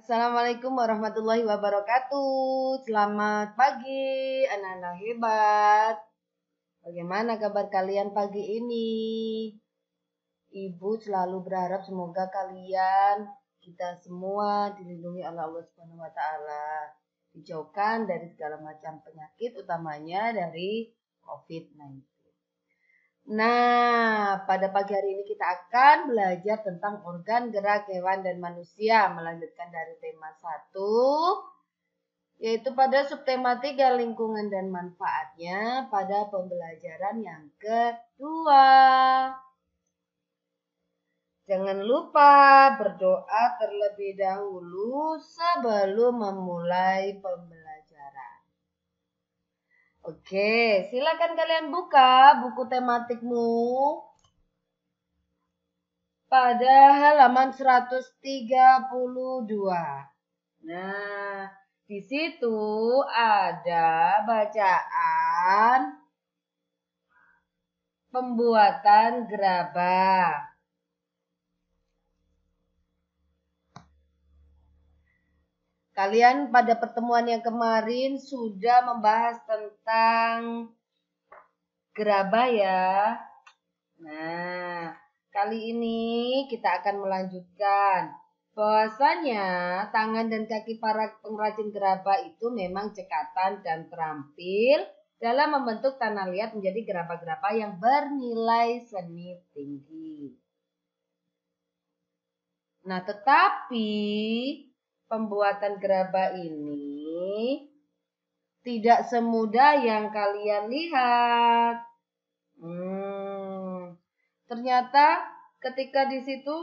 Assalamualaikum warahmatullahi wabarakatuh. Selamat pagi, anak-anak hebat. Bagaimana kabar kalian pagi ini? Ibu selalu berharap semoga kalian, kita semua dilindungi oleh Allah Subhanahu wa taala, dijauhkan dari segala macam penyakit, utamanya dari COVID-19. Nah, pada pagi hari ini kita akan belajar tentang organ gerak hewan dan manusia, melanjutkan dari tema 1, yaitu pada subtema 3 lingkungan dan manfaatnya pada pembelajaran yang kedua. Jangan lupa berdoa terlebih dahulu sebelum memulai pembelajaran. Oke, silakan kalian buka buku tematikmu pada halaman 132. Nah, di situ ada bacaan pembuatan gerabah. Kalian pada pertemuan yang kemarin sudah membahas tentang gerabah ya. Nah, kali ini kita akan melanjutkan. Bahwasanya tangan dan kaki para pengrajin gerabah itu memang cekatan dan terampil dalam membentuk tanah liat menjadi gerabah-gerabah yang bernilai seni tinggi. Nah, tetapi pembuatan gerabah ini tidak semudah yang kalian lihat. Ternyata ketika di situ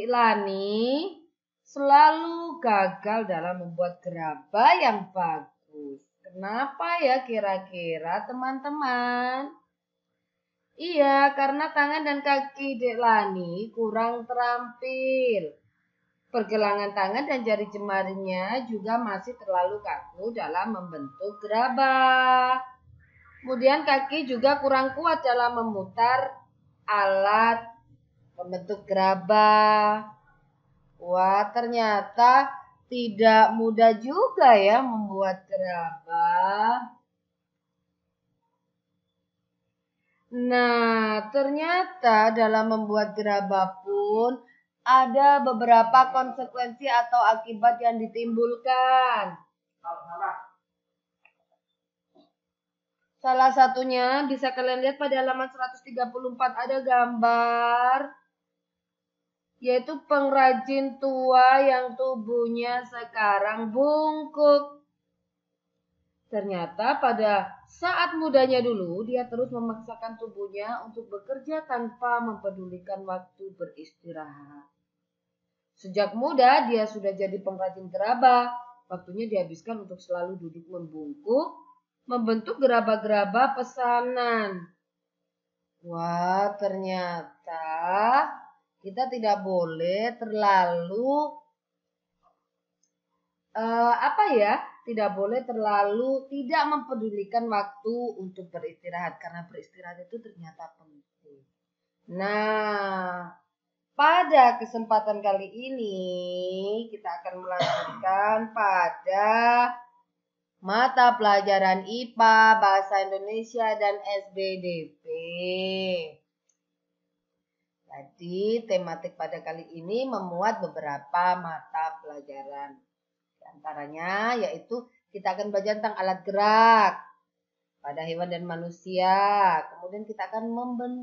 Lani selalu gagal dalam membuat gerabah yang bagus. Kenapa ya kira-kira teman-teman? Iya, karena tangan dan kaki Dek Lani kurang terampil. Pergelangan tangan dan jari jemarinya juga masih terlalu kaku dalam membentuk gerabah. Kemudian kaki juga kurang kuat dalam memutar alat membentuk gerabah. Wah, ternyata tidak mudah juga ya membuat gerabah. Nah, ternyata dalam membuat gerabah pun ada beberapa konsekuensi atau akibat yang ditimbulkan. Salah satunya bisa kalian lihat pada halaman 134 ada gambar, yaitu pengrajin tua yang tubuhnya sekarang bungkuk. Ternyata pada saat mudanya dulu dia terus memaksakan tubuhnya untuk bekerja tanpa mempedulikan waktu beristirahat. Sejak muda dia sudah jadi pengrajin gerabah. Waktunya dihabiskan untuk selalu duduk membungkuk, membentuk gerabah-gerabah pesanan. Wah, ternyata kita tidak boleh terlalu tidak boleh terlalu tidak mempedulikan waktu untuk beristirahat, karena beristirahat itu ternyata penting. Nah, pada kesempatan kali ini kita akan melanjutkan pada mata pelajaran IPA, Bahasa Indonesia, dan SBDP. Jadi tematik pada kali ini memuat beberapa mata pelajaran. Di antaranya yaitu kita akan belajar tentang alat gerak pada hewan dan manusia. Kemudian kita akan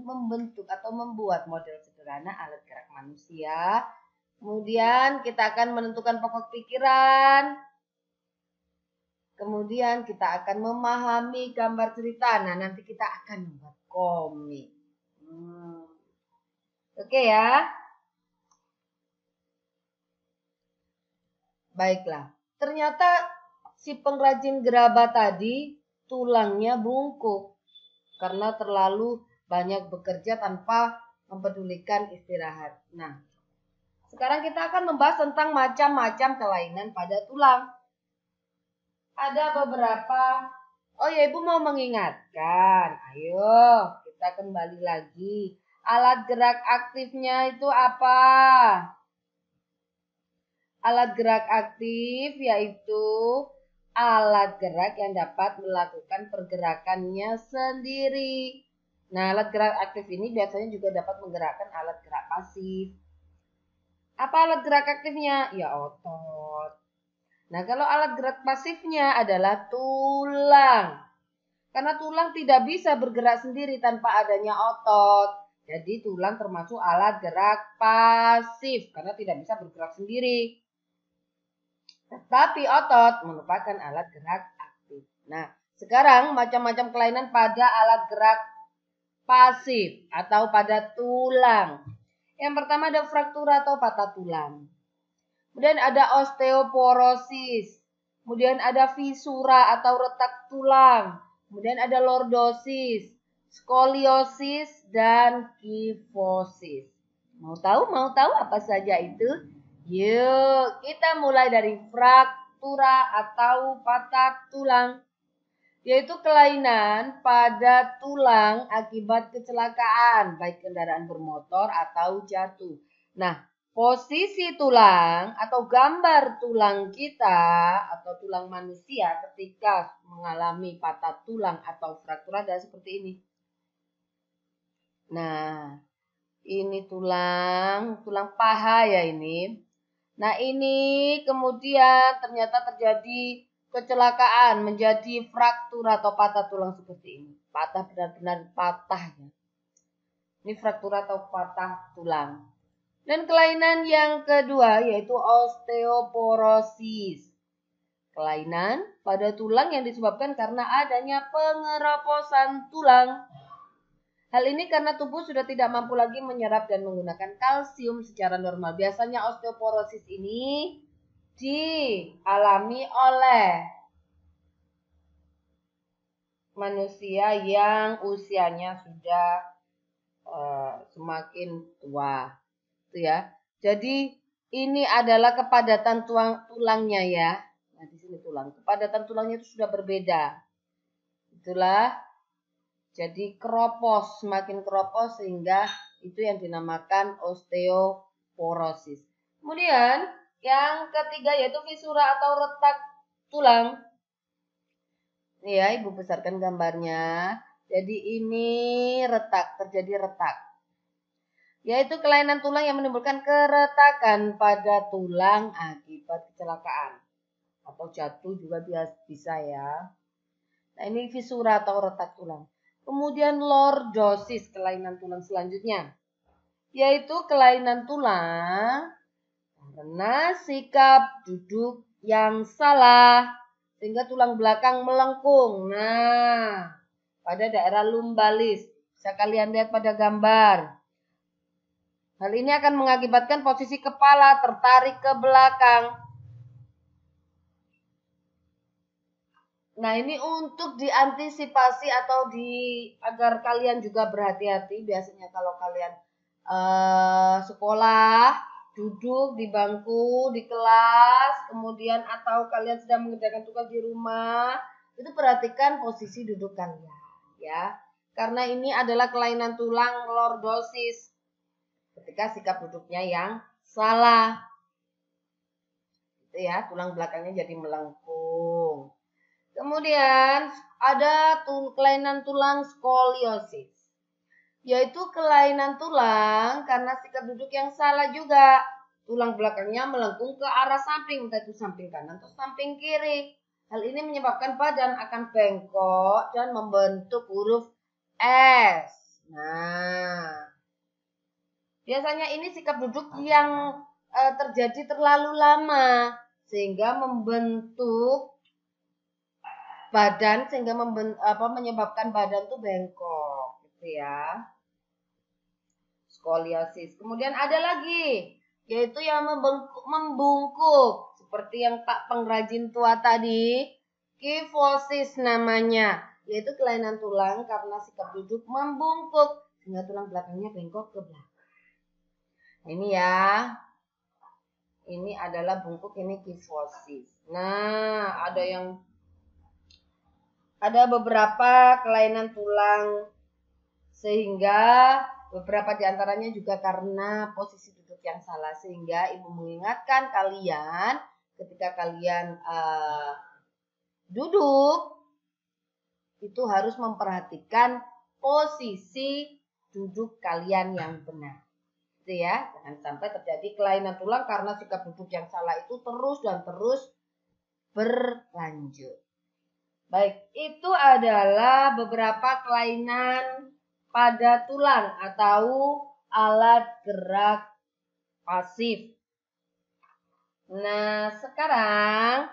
membentuk atau membuat model sederhana alat gerak manusia. Kemudian kita akan menentukan pokok pikiran. Kemudian kita akan memahami gambar cerita. Nah, nanti kita akan membuat komik. Oke ya. Baiklah. Ternyata si pengrajin gerabah tadi tulangnya bungkuk karena terlalu banyak bekerja tanpa mempedulikan istirahat. Nah, sekarang kita akan membahas tentang macam-macam kelainan pada tulang. Ada beberapa. Oh ya, Ibu mau mengingatkan. Ayo, kita kembali lagi. Alat gerak aktifnya itu apa? Alat gerak aktif yaitu alat gerak yang dapat melakukan pergerakannya sendiri. Nah, alat gerak aktif ini biasanya juga dapat menggerakkan alat gerak pasif. Apa alat gerak aktifnya? Ya, otot. Nah, kalau alat gerak pasifnya adalah tulang. Karena tulang tidak bisa bergerak sendiri tanpa adanya otot. Jadi tulang termasuk alat gerak pasif karena tidak bisa bergerak sendiri. Tetapi otot merupakan alat gerak aktif. Nah, sekarang macam-macam kelainan pada alat gerak pasif atau pada tulang. Yang pertama ada fraktur atau patah tulang. Kemudian ada osteoporosis. Kemudian ada fisura atau retak tulang. Kemudian ada lordosis, skoliosis, dan kifosis. Mau tahu apa saja itu? Yuk, kita mulai dari fraktura atau patah tulang. Yaitu kelainan pada tulang akibat kecelakaan, baik kendaraan bermotor atau jatuh. Nah, posisi tulang atau gambar tulang kita atau tulang manusia ketika mengalami patah tulang atau fraktur adalah seperti ini. Nah, ini tulang paha ya ini. Nah, ini kemudian ternyata terjadi kecelakaan menjadi fraktur atau patah tulang seperti ini. Patah benar-benar patah ya. Ini fraktur atau patah tulang. Dan kelainan yang kedua yaitu osteoporosis. Kelainan pada tulang yang disebabkan karena adanya pengeroposan tulang. Hal ini karena tubuh sudah tidak mampu lagi menyerap dan menggunakan kalsium secara normal. Biasanya osteoporosis ini dialami oleh manusia yang usianya sudah semakin tua. Itu ya. Jadi ini adalah kepadatan tulangnya ya. Nah, di sini tulang. Kepadatan tulangnya itu sudah berbeda. Itulah. Jadi keropos, semakin keropos sehingga itu yang dinamakan osteoporosis. Kemudian yang ketiga yaitu fisura atau retak tulang. Ini ya, Ibu besarkan gambarnya. Jadi ini retak, terjadi retak. Yaitu kelainan tulang yang menimbulkan keretakan pada tulang akibat kecelakaan. Atau jatuh juga bisa ya. Nah, ini fisura atau retak tulang. Kemudian lordosis, kelainan tulang selanjutnya. Yaitu kelainan tulang karena sikap duduk yang salah. Sehingga tulang belakang melengkung. Nah, pada daerah lumbalis. Bisa kalian lihat pada gambar. Hal ini akan mengakibatkan posisi kepala tertarik ke belakang. Nah, ini untuk diantisipasi atau agar kalian juga berhati-hati. Biasanya kalau kalian sekolah, duduk di bangku, di kelas, kemudian atau kalian sedang mengerjakan tugas di rumah, itu perhatikan posisi duduk kalian, ya. Karena ini adalah kelainan tulang lordosis. Ketika sikap duduknya yang salah. Itu ya, tulang belakangnya jadi melengkung. Kemudian ada kelainan tulang skoliosis, yaitu kelainan tulang karena sikap duduk yang salah juga. Tulang belakangnya melengkung ke arah samping, entah itu samping kanan atau samping kiri. Hal ini menyebabkan badan akan bengkok dan membentuk huruf S. Nah, biasanya ini sikap duduk yang terjadi terlalu lama sehingga membentuk badan sehingga menyebabkan badan tuh bengkok gitu ya. Skoliosis. Kemudian ada lagi yaitu yang membungkuk seperti yang Pak pengrajin tua tadi, kifosis namanya, yaitu kelainan tulang karena sikap duduk membungkuk sehingga tulang belakangnya bengkok ke belakang. Nah, ini ya. Ini adalah bungkuk, ini kifosis. Nah, ada beberapa kelainan tulang sehingga beberapa diantaranya juga karena posisi duduk duduk yang salah, sehingga ibu mengingatkan kalian ketika kalian duduk itu harus memperhatikan posisi duduk kalian yang benar. Gitu ya, jangan sampai terjadi kelainan tulang karena sikap duduk yang salah itu terus dan terus berlanjut. Baik, itu adalah beberapa kelainan pada tulang atau alat gerak pasif. Nah, sekarang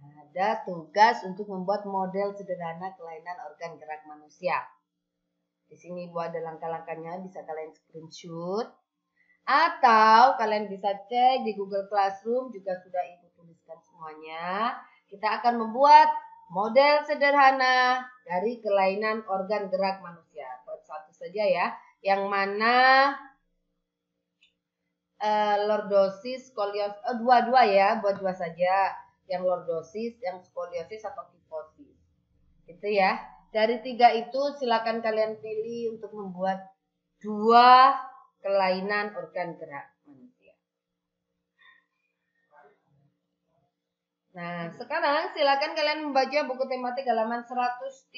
ada tugas untuk membuat model sederhana kelainan organ gerak manusia. Di sini Ibu ada langkah-langkahnya, bisa kalian screenshot. Atau kalian bisa cek di Google Classroom, juga sudah Ibu tuliskan semuanya. Kita akan membuat model sederhana dari kelainan organ gerak manusia. Buat satu saja ya, yang mana lordosis, skoliosis, dua-dua ya, buat dua saja. Yang lordosis, yang skoliosis atau kifosis. Gitu ya. Dari 3 itu silakan kalian pilih untuk membuat 2 kelainan organ gerak manusia. Nah, sekarang silakan kalian membaca buku tematik halaman 137,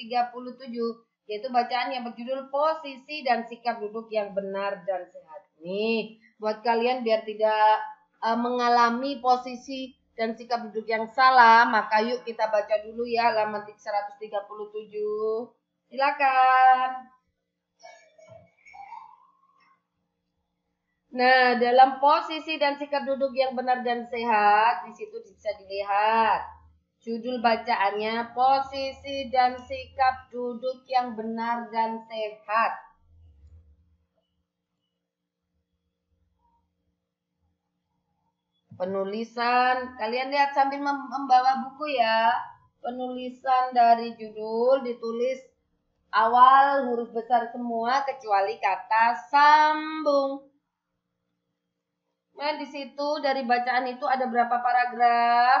yaitu bacaan yang berjudul posisi dan sikap duduk yang benar dan sehat. Nih, buat kalian biar tidak mengalami posisi dan sikap duduk yang salah, maka yuk kita baca dulu ya halaman 137. Silakan. Nah, dalam posisi dan sikap duduk yang benar dan sehat, di situ bisa dilihat judul bacaannya posisi dan sikap duduk yang benar dan sehat. Penulisan, kalian lihat sambil membawa buku ya. Penulisan dari judul ditulis awal huruf besar semua kecuali kata sambung. Nah, di situ dari bacaan itu ada berapa paragraf?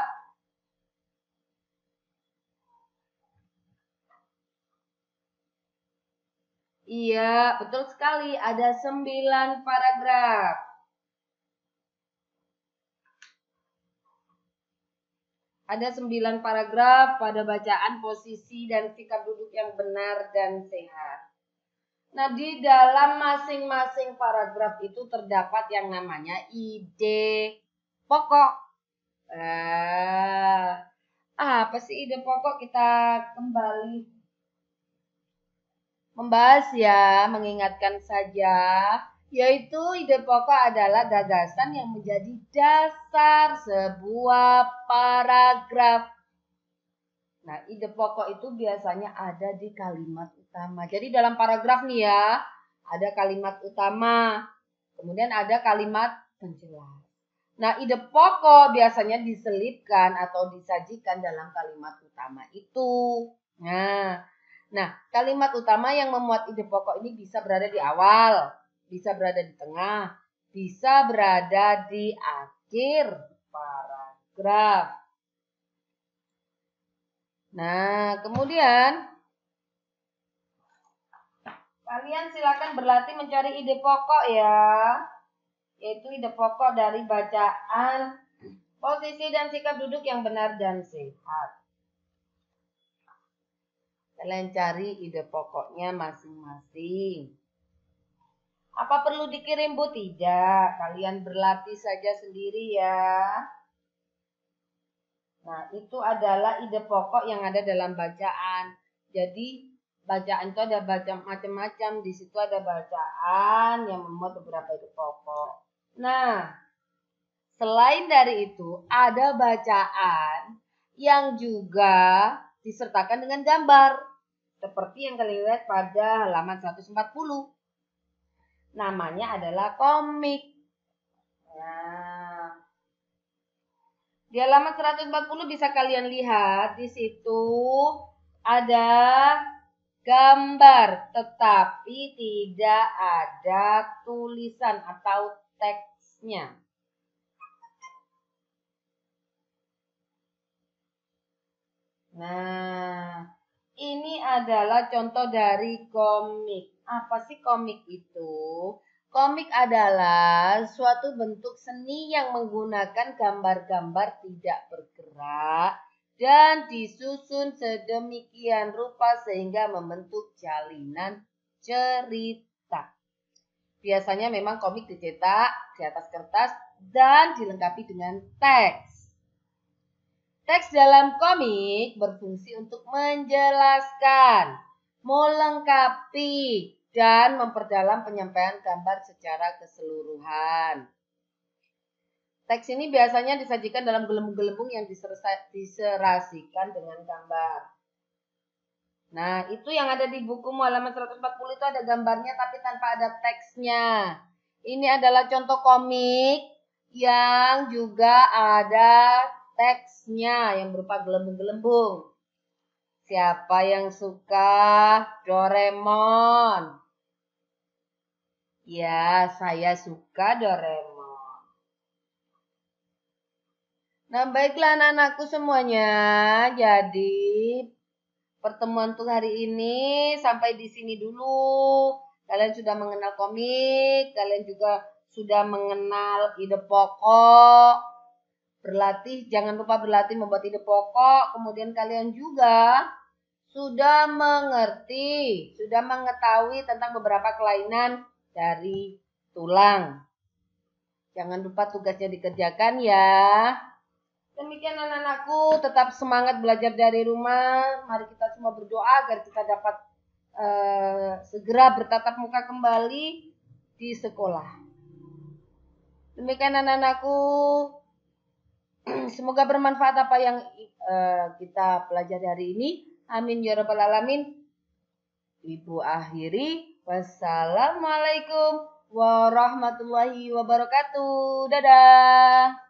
Iya, betul sekali. Ada 9 paragraf. Ada 9 paragraf pada bacaan posisi dan sikap duduk yang benar dan sehat. Nah, di dalam masing-masing paragraf itu terdapat yang namanya ide pokok. Apa sih ide pokok? Kita kembali membahas ya, mengingatkan saja. Yaitu ide pokok adalah gagasan yang menjadi dasar sebuah paragraf. Nah, ide pokok itu biasanya ada di kalimat utama. Jadi dalam paragraf nih ya, ada kalimat utama, kemudian ada kalimat penjelas. Nah, ide pokok biasanya diselipkan atau disajikan dalam kalimat utama itu. Nah, kalimat utama yang memuat ide pokok ini bisa berada di awal, bisa berada di tengah, bisa berada di akhir paragraf. Nah, kemudian kalian silakan berlatih mencari ide pokok ya, yaitu ide pokok dari bacaan posisi dan sikap duduk yang benar dan sehat. Kalian cari ide pokoknya masing-masing. Apa perlu dikirim, Bu? Tidak. Kalian berlatih saja sendiri ya. Nah, itu adalah ide pokok yang ada dalam bacaan. Jadi, bacaan itu ada macam-macam. Di situ ada bacaan yang memuat beberapa ide pokok. Nah, selain dari itu, ada bacaan yang juga disertakan dengan gambar. Seperti yang kalian lihat pada halaman 140. Namanya adalah komik. Nah, di halaman 140 bisa kalian lihat di situ ada gambar, tetapi tidak ada tulisan atau teksnya. Nah, ini adalah contoh dari komik. Apa sih komik itu? Komik adalah suatu bentuk seni yang menggunakan gambar-gambar tidak bergerak dan disusun sedemikian rupa sehingga membentuk jalinan cerita. Biasanya memang komik dicetak di atas kertas dan dilengkapi dengan teks. Teks dalam komik berfungsi untuk menjelaskan, melengkapi, dan memperdalam penyampaian gambar secara keseluruhan. Teks ini biasanya disajikan dalam gelembung-gelembung yang diserasikan dengan gambar. Nah, itu yang ada di bukumu halaman 140 itu ada gambarnya tapi tanpa ada teksnya. Ini adalah contoh komik yang juga ada teksnya yang berupa gelembung-gelembung. Siapa yang suka Doraemon? Ya, saya suka Doraemon. Nah, baiklah anak-anakku semuanya. Jadi, pertemuan untuk hari ini sampai di sini dulu. Kalian sudah mengenal komik, kalian juga sudah mengenal ide pokok. Berlatih, jangan lupa berlatih membuat ide pokok. Kemudian kalian juga sudah mengerti, sudah mengetahui tentang beberapa kelainan dari tulang. Jangan lupa tugasnya dikerjakan ya. Demikian anak-anakku, tetap semangat belajar dari rumah. Mari kita semua berdoa agar kita dapat segera bertatap muka kembali di sekolah. Demikian anak-anakku, semoga bermanfaat apa yang kita pelajari hari ini. Amin ya rabbal alamin. Ibu akhiri. Wassalamualaikum warahmatullahi wabarakatuh. Dadah.